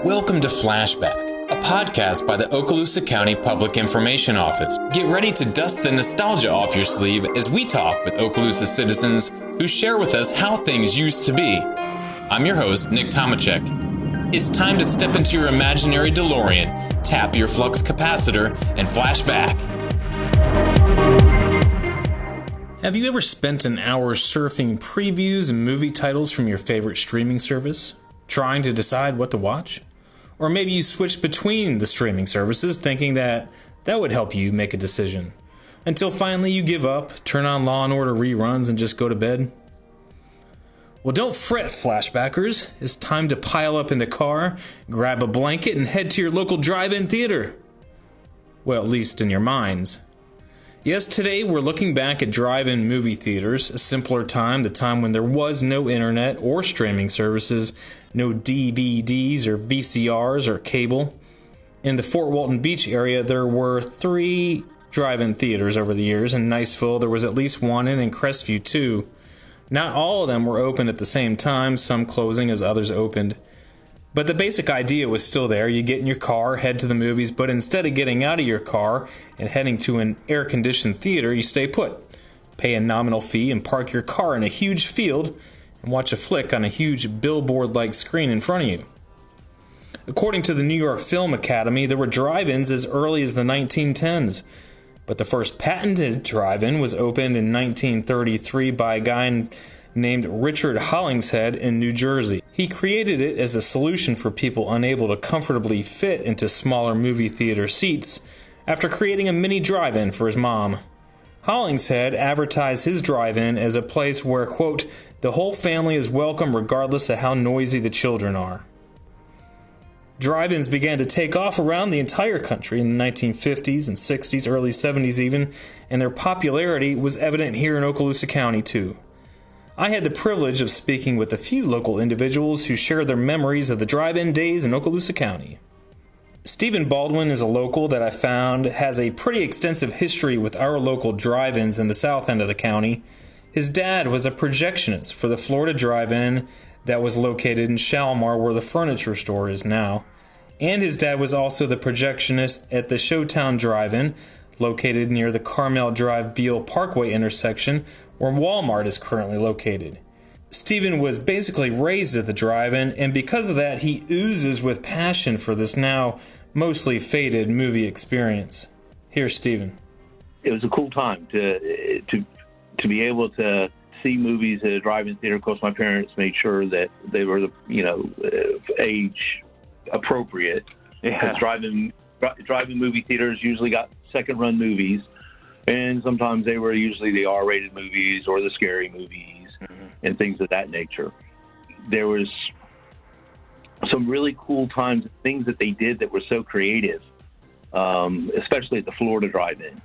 Welcome to FLASHBACK, a podcast by the Okaloosa County Public Information Office. Get ready to dust the nostalgia off your sleeve as we talk with Okaloosa citizens who share with us how things used to be. I'm your host, Nick Tomachek. It's time to step into your imaginary DeLorean, tap your flux capacitor, and flash back. Have you ever spent an hour surfing previews and movie titles from your favorite streaming service, trying to decide what to watch? Or maybe you switched between the streaming services thinking that would help you make a decision, until finally you give up, turn on Law & Order reruns, and just go to bed? Well, don't fret, flashbackers. It's time to pile up in the car, grab a blanket, and head to your local drive-in theater. Well, at least in your minds. Yes, today we're looking back at drive-in movie theaters, a simpler time, the time when there was no internet or streaming services, no DVDs or VCRs or cable. In the Fort Walton Beach area, there were 3 drive-in theaters over the years. In Niceville, there was at least one, and in Crestview, 2. Not all of them were open at the same time, some closing as others opened. But the basic idea was still there. You get in your car, head to the movies, but instead of getting out of your car and heading to an air-conditioned theater, you stay put. Pay a nominal fee and park your car in a huge field and watch a flick on a huge billboard-like screen in front of you. According to the New York Film Academy, there were drive-ins as early as the 1910s. But the first patented drive-in was opened in 1933 by a guy named Richard Hollingshead in New Jersey. He created it as a solution for people unable to comfortably fit into smaller movie theater seats after creating a mini drive-in for his mom. Hollingshead advertised his drive-in as a place where, quote, the whole family is welcome regardless of how noisy the children are. Drive-ins began to take off around the entire country in the 1950s and 60s, early 70s even, and their popularity was evident here in Okaloosa County too. I had the privilege of speaking with a few local individuals who shared their memories of the drive-in days in Okaloosa County. Stephen Baldwin is a local that I found has a pretty extensive history with our local drive-ins in the south end of the county. His dad was a projectionist for the Florida Drive-In that was located in Shalimar, where the furniture store is now. And his dad was also the projectionist at the Showtown Drive-In, located near the Carmel Drive-Beale Parkway intersection, where Walmart is currently located. Stephen was basically raised at the drive-in, and because of that, he oozes with passion for this now mostly faded movie experience. Here's Stephen. It was a cool time to be able to see movies at a drive-in theater. Of course, my parents made sure that they were, age appropriate. Because drive-in movie theaters usually got second-run movies, and sometimes they were usually the R-rated movies or the scary movies and things of that nature. There was some really cool times, things that they did that were so creative, especially at the Florida Drive-In.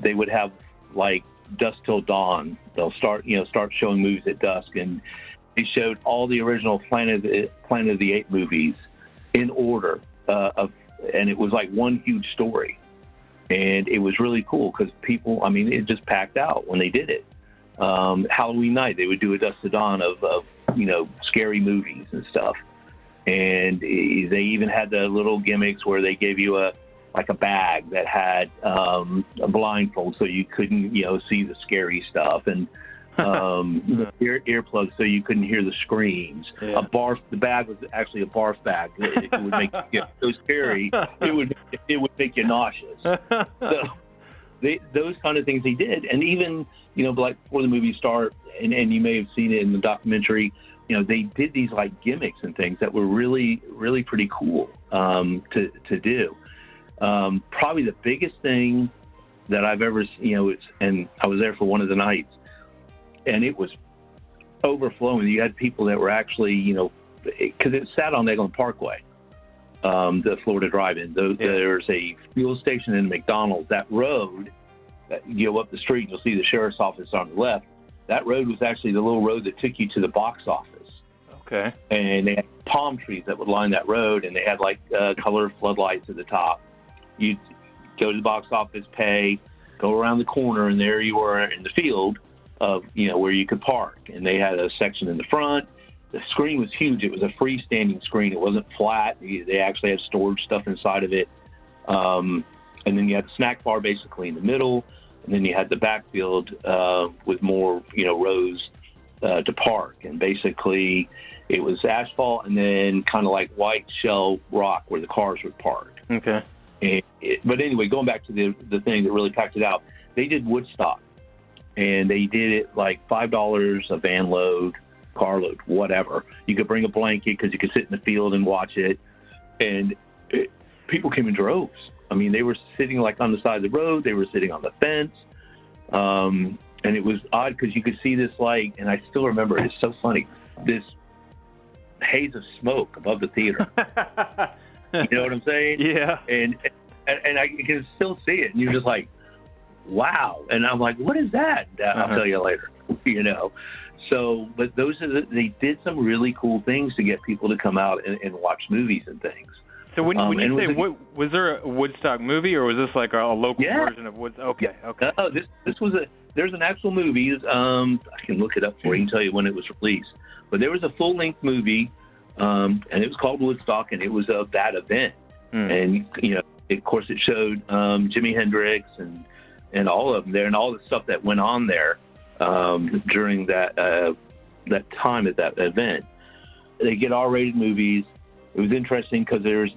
They would have, like, Dusk Till Dawn. They'll start showing movies at dusk, and they showed all the original Planet of the Apes movies in order, and it was like one huge story. And it was really cool because people, it just packed out when they did it. Halloween night, they would do a Dusk Till Dawn of scary movies and stuff. And they even had the little gimmicks where they gave you a bag that had a blindfold so you couldn't, see the scary stuff, and earplugs so you couldn't hear the screams. Yeah. The bag was actually a barf bag. It would make you get so scary. It would make you nauseous. So those kind of things they did, and even like before the movie start, and you may have seen it in the documentary. They did these like gimmicks and things that were really, really pretty cool to do. Probably the biggest thing that I've ever, and I was there for one of the nights, and it was overflowing. You had people that were actually, because it sat on Eglin Parkway, the Florida Drive-In. There's a fuel station and McDonald's. That road, you go up the street, you'll see the sheriff's office on the left. That road was actually the little road that took you to the box office. Okay. And they had palm trees that would line that road, and they had like colored floodlights at the top. You'd go to the box office, pay, go around the corner, and there you were in the field of, where you could park. And they had a section in the front, the screen was huge. It was a freestanding screen. It wasn't flat. They actually had storage stuff inside of it. And then you had the snack bar basically in the middle, and then you had the backfield with more, rows to park. And basically it was asphalt and then kind of like white shell rock where the cars would park. Okay. But anyway, going back to the thing that really packed it out, they did Woodstock, and they did it like $5 a van load, car load, whatever. You could bring a blanket because you could sit in the field and watch it. And people came in droves. I mean, they were sitting like on the side of the road. They were sitting on the fence. And it was odd because you could see this light, and I still remember, it's so funny, this haze of smoke above the theater. You know what I'm saying? Yeah. And I can still see it, and you're just like, wow. And I'm like, what is that? I'll tell you later, So, but they did some really cool things to get people to come out and watch movies and things. So when you say, was there a Woodstock movie, or was this like a local version of Woodstock? Okay. No, this was there's an actual movie. I can look it up for you and tell you when it was released. But there was a full-length movie, and it was called Woodstock, and it was of that event. And, of course, it showed Jimi Hendrix and all of them there and all the stuff that went on there during that time at that event. They get R-rated movies. It was interesting because there's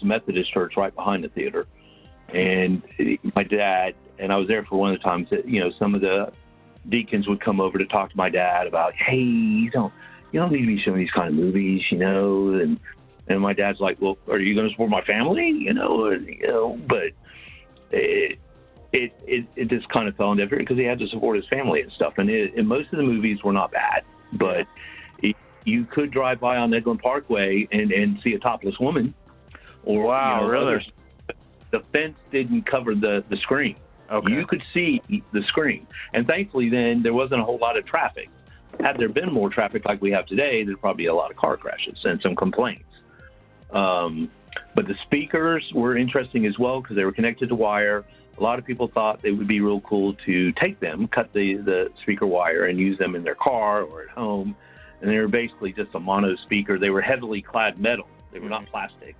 a Methodist church right behind the theater. And my dad, and I was there for one of the times that, some of the deacons would come over to talk to my dad about, hey, you don't need to be showing these kind of movies, and my dad's like, well, are you going to support my family? But it just kind of fell into it because he had to support his family and stuff. And most of the movies were not bad, but you could drive by on Eglin Parkway and see a topless woman. Or, wow, really? The fence didn't cover the screen. Okay. You could see the screen. And thankfully then there wasn't a whole lot of traffic. Had there been more traffic like we have today, there'd probably be a lot of car crashes and some complaints. But the speakers were interesting as well because they were connected to wire. A lot of people thought it would be real cool to take them, cut the speaker wire and use them in their car or at home. And they were basically just a mono speaker. They were heavily clad metal. They were not plastic.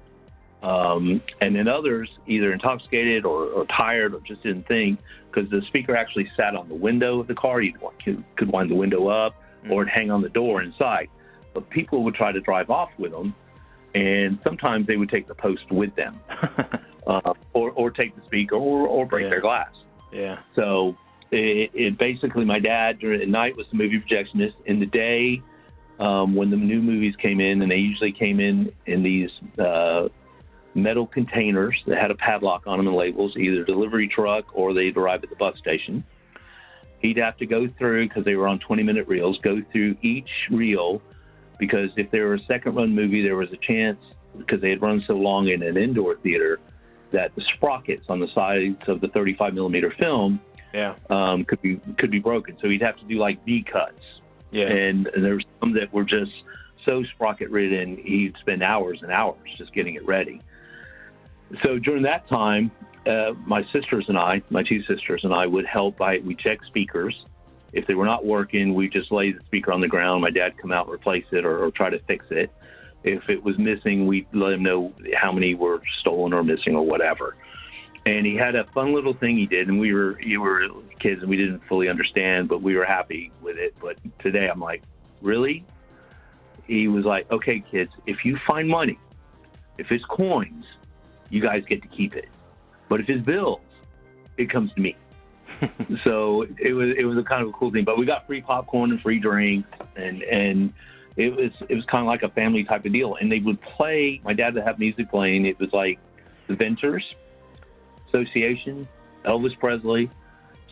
And then others, either intoxicated or tired or just didn't think, because the speaker actually sat on the window of the car. You could wind the window up or it'd hang on the door inside. But people would try to drive off with them, and sometimes they would take the post with them or take the speaker or break their glass. Yeah. So it basically, my dad during the night was the movie projectionist. In the day, when the new movies came in, and they usually came in these metal containers that had a padlock on them and labels, either delivery truck or they'd arrive at the bus station. He'd have to go through, because they were on 20-minute reels, go through each reel, because if they were a second-run movie, there was a chance, because they had run so long in an indoor theater, that the sprockets on the sides of the 35-millimeter film could be broken. So he'd have to do like V-cuts. Yeah. And there were some that were just so sprocket-ridden, he'd spend hours and hours just getting it ready. So during that time, my two sisters and I would help. We'd check speakers. If they were not working, we'd just lay the speaker on the ground. My dad come out and replace it or try to fix it. If it was missing, we'd let him know how many were stolen or missing or whatever. And he had a fun little thing he did, and you were kids and we didn't fully understand, but we were happy with it. But today I'm like, really? He was like, okay, kids, if you find money, if it's coins, you guys get to keep it. But if it's bills, it comes to me. So it was a kind of a cool thing. But we got free popcorn and free drinks, and it was kind of like a family type of deal. And they would play. My dad would have music playing. It was like the Ventures Association, Elvis Presley.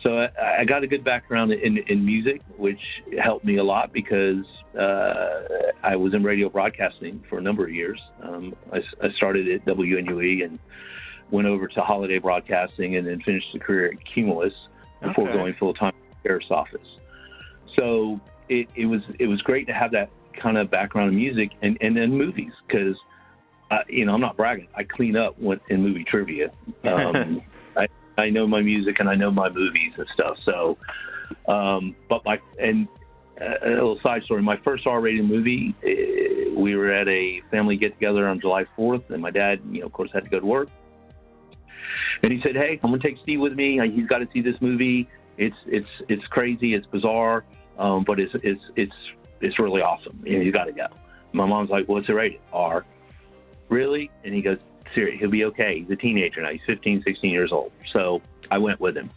So I got a good background in music, which helped me a lot because I was in radio broadcasting for a number of years. I started at WNUE and went over to Holiday Broadcasting and then finished a career at Cumulus before going full-time in the sheriff's office. So it was great to have that kind of background in music and then movies because, I'm not bragging. I clean up in movie trivia. I know my music and I know my movies and stuff. So, and a little side story. My first R-rated movie, we were at a family get-together on July 4th, and my dad, of course, had to go to work. And he said, "Hey, I'm going to take Steve with me. He's got to see this movie. It's crazy. It's bizarre, but it's really awesome. You got to go." My mom's like, "What's it rated? R." "Really?" And he goes, "Seriously, he'll be okay. He's a teenager now. He's 15, 16 years old." So I went with him.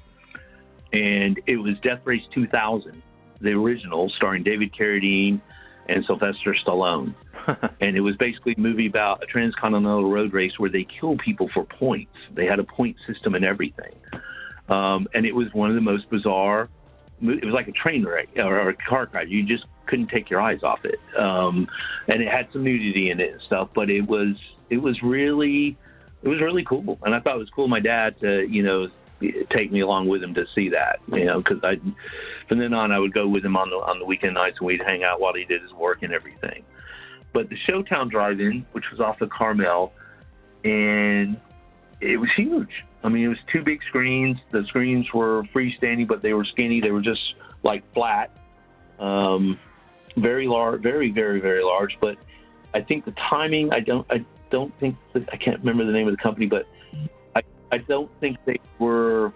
And it was Death Race 2000, the original, starring David Carradine and Sylvester Stallone. And it was basically a movie about a transcontinental road race where they kill people for points. They had a point system and everything. And it was one of the most bizarre. It was like a train wreck or a car crash. You just couldn't take your eyes off it. And it had some nudity in it and stuff, but it was really cool. And I thought it was cool. My dad to, take me along with him to see that, because from then on I would go with him on the weekend nights and we'd hang out while he did his work and everything. But the Showtown Drive-In, which was off of Carmel, and it was huge. I mean, it was 2 big screens. The screens were freestanding, but they were skinny. They were just like flat, very large, very, very, very large. But I think the timing, I can't remember the name of the company, but I don't think they were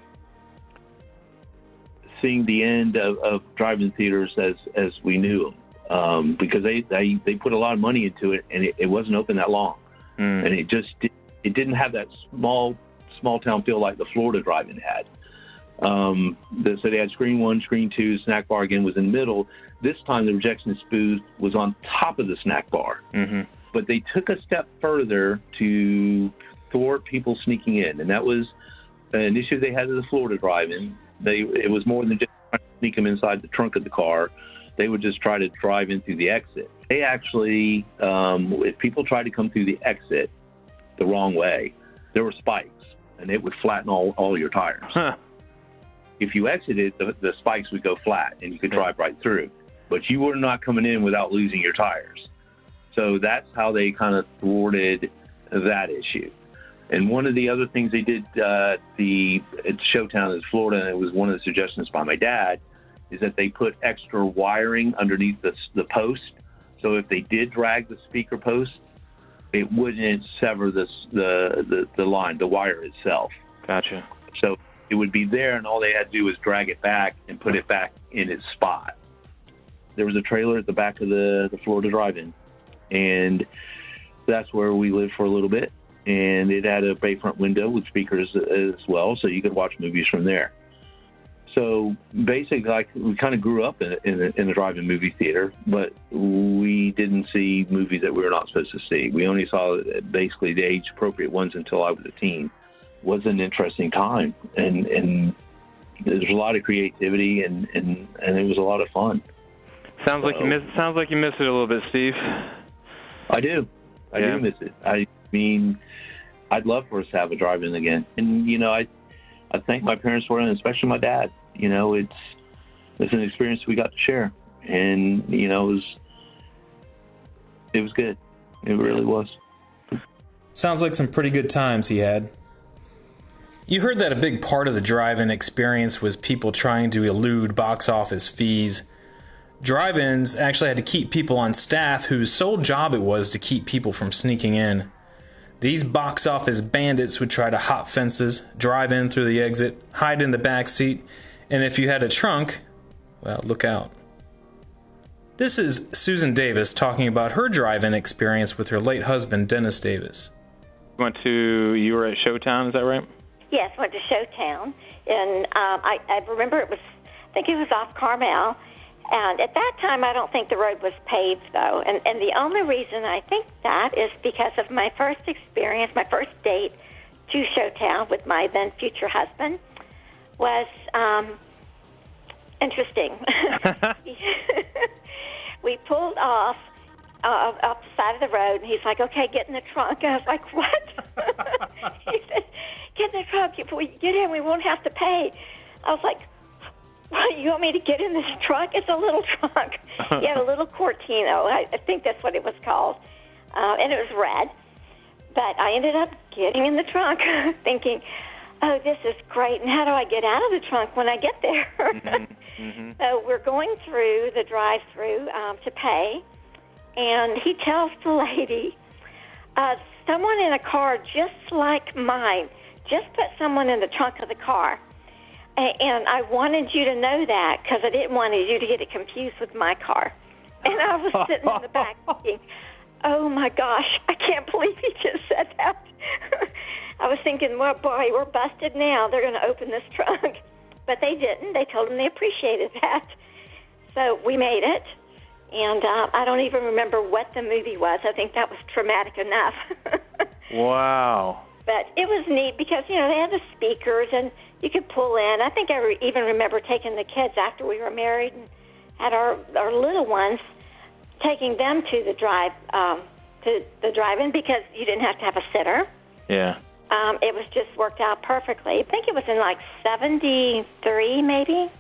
seeing the end of drive-in theaters as we knew them, because they put a lot of money into it, and it wasn't open that long, and it didn't have that small town feel like the Florida drive-in had. So they had screen 1, screen 2, snack bar again was in the middle. This time the projectionist booth was on top of the snack bar, but they took a step further to thwart people sneaking in, and that was an issue they had at the Florida drive-in. It was more than just trying to sneak them inside the trunk of the car. They would just try to drive in through the exit. They actually, if people tried to come through the exit the wrong way, there were spikes, and it would flatten all your tires. If you exited, the spikes would go flat, and you could drive right through. But you were not coming in without losing your tires. So that's how they kind of thwarted that issue. And one of the other things they did at Showtown in Florida, and it was one of the suggestions by my dad, is that they put extra wiring underneath the post. So if they did drag the speaker post, it wouldn't sever the line, the wire itself. Gotcha. So it would be there, and all they had to do was drag it back and put it back in its spot. There was a trailer at the back of the Florida drive-in, and that's where we lived for a little bit. And it had a bayfront window with speakers as well, so you could watch movies from there. So basically, we kind of grew up in a drive-in movie theater, but we didn't see movies that we were not supposed to see. We only saw basically the age-appropriate ones until I was a teen. It was an interesting time, and there's a lot of creativity, and it was a lot of fun. Sounds like you miss it a little bit, Steve. I do. I do miss it. I mean, I'd love for us to have a drive-in again. And, I thank my parents for it, and especially my dad. It's an experience we got to share. And, it was good. It really was. Sounds like some pretty good times he had. You heard that a big part of the drive-in experience was people trying to elude box office fees. Drive-ins actually had to keep people on staff whose sole job it was to keep people from sneaking in. These box office bandits would try to hop fences, drive in through the exit, hide in the back seat, and if you had a trunk, well, look out. This is Susan Davis talking about her drive-in experience with her late husband, Dennis Davis. You were at Showtown, is that right? Yes, went to Showtown, and I remember I think it was off Carmel. And at that time, I don't think the road was paved, though. And the only reason I think that is because of my first experience, my first date to Showtown with my then future husband was interesting. We pulled off the side of the road, and he's like, "Okay, get in the trunk." And I was like, "What?" He said, "Get in the trunk. If we get in, we won't have to pay." I was like, "What, you want me to get in this trunk?" It's a little trunk. You had a little Cortino. I think that's what it was called. And it was red. But I ended up getting in the trunk thinking, oh, this is great, and how do I get out of the trunk when I get there? So we're going through the drive-through to pay, and he tells the lady, someone in a car just like mine just put someone in the trunk of the car. And I wanted you to know that because I didn't want you to get it confused with my car. And I was sitting in the back thinking, oh, my gosh, I can't believe he just said that. I was thinking, well, boy, we're busted now. They're going to open this trunk. But they didn't. They told him they appreciated that. So we made it. And I don't even remember what the movie was. I think that was traumatic enough. Wow. But it was neat because, they had the speakers and you could pull in. I think I even remember taking the kids after we were married and had our little ones, taking them to the drive-in because you didn't have to have a sitter. Yeah. It was just worked out perfectly. I think it was in like 73 maybe,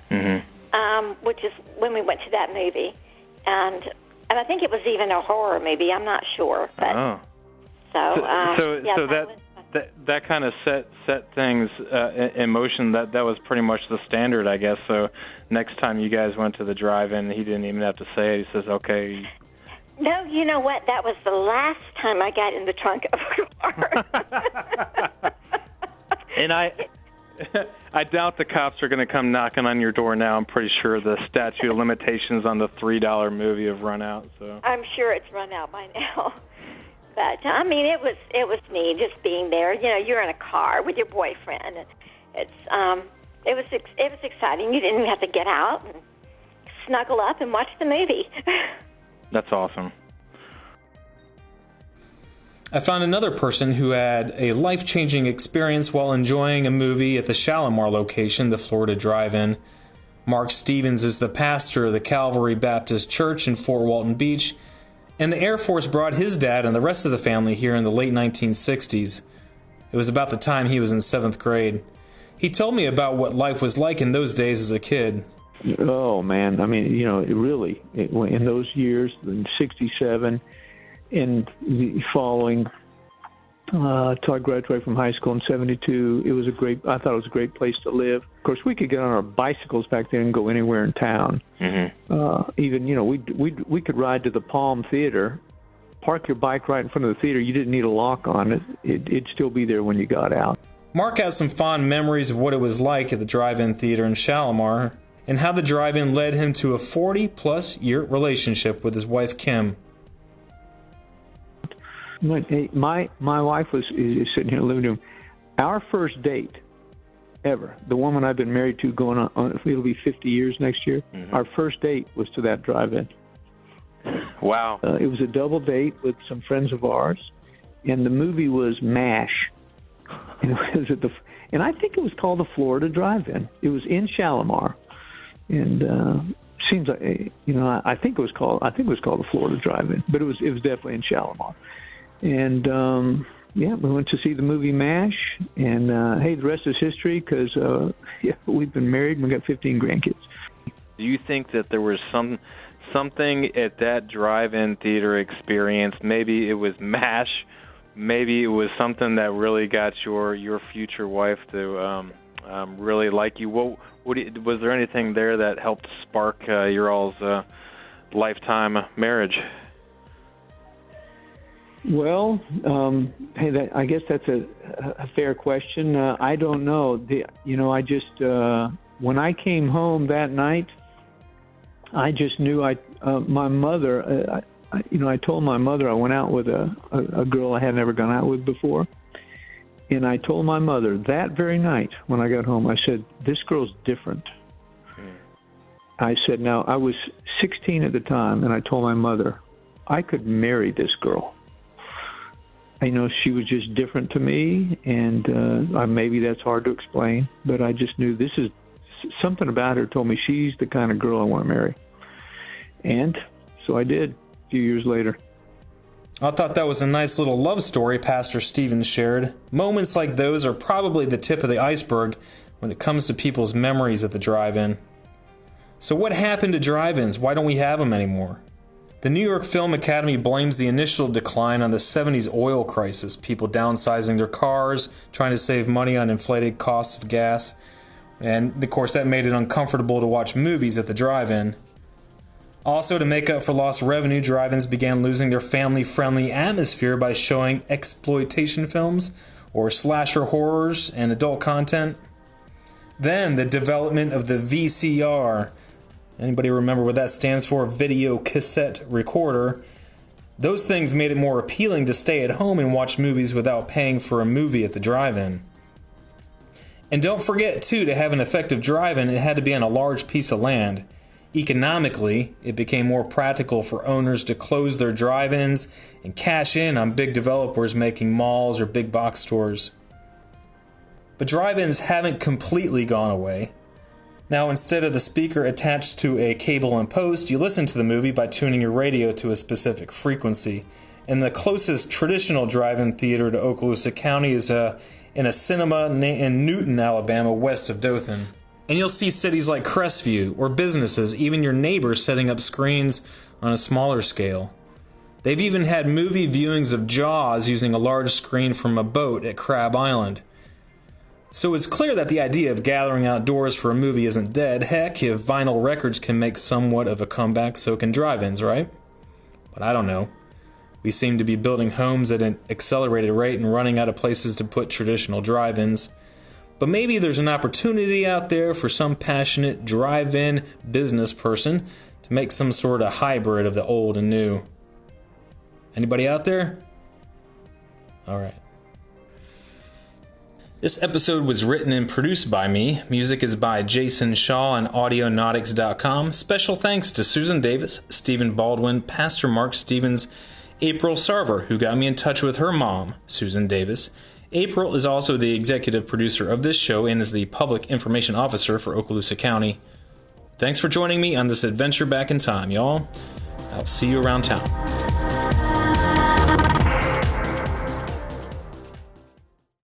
which is when we went to that movie. And I think it was even a horror movie. I'm not sure. But, that kind of set things in motion. That was pretty much the standard, I guess. So next time you guys went to the drive-in, he didn't even have to say it. He says, okay. No, you know what? That was the last time I got in the trunk of a car. And I doubt the cops are going to come knocking on your door now. I'm pretty sure the statute of limitations on the $3 movie have run out. So I'm sure it's run out by now. But I mean, it was neat just being there. You're in a car with your boyfriend, and it was exciting. You didn't even have to get out and snuggle up and watch the movie. That's awesome. I found another person who had a life-changing experience while enjoying a movie at the Shalimar location, the Florida Drive-In. Mark Stevens is the pastor of the Calvary Baptist Church in Fort Walton Beach, and the Air Force brought his dad and the rest of the family here in the late 1960s. It was about the time he was in 7th grade. He told me about what life was like in those days as a kid. Oh, man. I mean, in those years, in 67, and the following, till I graduated from high school in 72, I thought it was a great place to live. Of course, we could get on our bicycles back then and go anywhere in town. We could ride to the Palm Theater, park your bike right in front of the theater. You didn't need a lock on it. It'd still be there when you got out. Mark has some fond memories of what it was like at the drive-in theater in Shalimar, and how the drive-in led him to a 40-plus year relationship with his wife, Kim. My wife is sitting here in the living room. Our first date ever, the woman I've been married to going on it'll be 50 years next year, our first date was to that drive-in. Wow. It was a double date with some friends of ours, and the movie was MASH. And it was and I think it was called the Florida Drive-In. It was in Shalimar. And seems like I think it was called the Florida Drive-In, but it was definitely in Shalimar. And we went to see the movie MASH, and hey, the rest is history because we've been married and we got 15 grandkids. Do you think that there was something at that drive-in theater experience? Maybe it was MASH, maybe it was something that really got your future wife to really like you. Was there anything there that helped spark your all's lifetime marriage? Well, I guess that's a fair question. I don't know. I just when I came home that night, I just knew my mother. I told my mother I went out with a girl I had never gone out with before. And I told my mother that very night when I got home, I said, this girl's different. I said, now, I was 16 at the time, and I told my mother, I could marry this girl. She was just different to me, and maybe that's hard to explain, but I just knew this is something about her told me she's the kind of girl I want to marry. And so I did a few years later. I thought that was a nice little love story Pastor Stevens shared. Moments like those are probably the tip of the iceberg when it comes to people's memories at the drive-in. So what happened to drive-ins? Why don't we have them anymore? The New York Film Academy blames the initial decline on the 70s oil crisis, people downsizing their cars, trying to save money on inflated costs of gas, and of course that made it uncomfortable to watch movies at the drive-in. Also, to make up for lost revenue, drive-ins began losing their family-friendly atmosphere by showing exploitation films or slasher horrors and adult content. Then, the development of the VCR. Anybody remember what that stands for? Video cassette recorder. Those things made it more appealing to stay at home and watch movies without paying for a movie at the drive-in. And don't forget, too, to have an effective drive-in, it had to be on a large piece of land. Economically, it became more practical for owners to close their drive-ins and cash in on big developers making malls or big box stores. But drive-ins haven't completely gone away. Now, instead of the speaker attached to a cable and post, you listen to the movie by tuning your radio to a specific frequency. And the closest traditional drive-in theater to Okaloosa County is in a cinema in Newton, Alabama, west of Dothan. And you'll see cities like Crestview, or businesses, even your neighbors, setting up screens on a smaller scale. They've even had movie viewings of Jaws using a large screen from a boat at Crab Island. So it's clear that the idea of gathering outdoors for a movie isn't dead. Heck, if vinyl records can make somewhat of a comeback, so can drive-ins, right? But I don't know. We seem to be building homes at an accelerated rate and running out of places to put traditional drive-ins. But maybe there's an opportunity out there for some passionate drive-in business person to make some sort of hybrid of the old and new. Anybody out there? All right. This episode was written and produced by me. Music is by Jason Shaw on Audionautics.com. Special thanks to Susan Davis, Stephen Baldwin, Pastor Mark Stevens, April Sarver, who got me in touch with her mom, Susan Davis. April is also the executive producer of this show and is the public information officer for Okaloosa County. Thanks for joining me on this adventure back in time, y'all. I'll see you around town.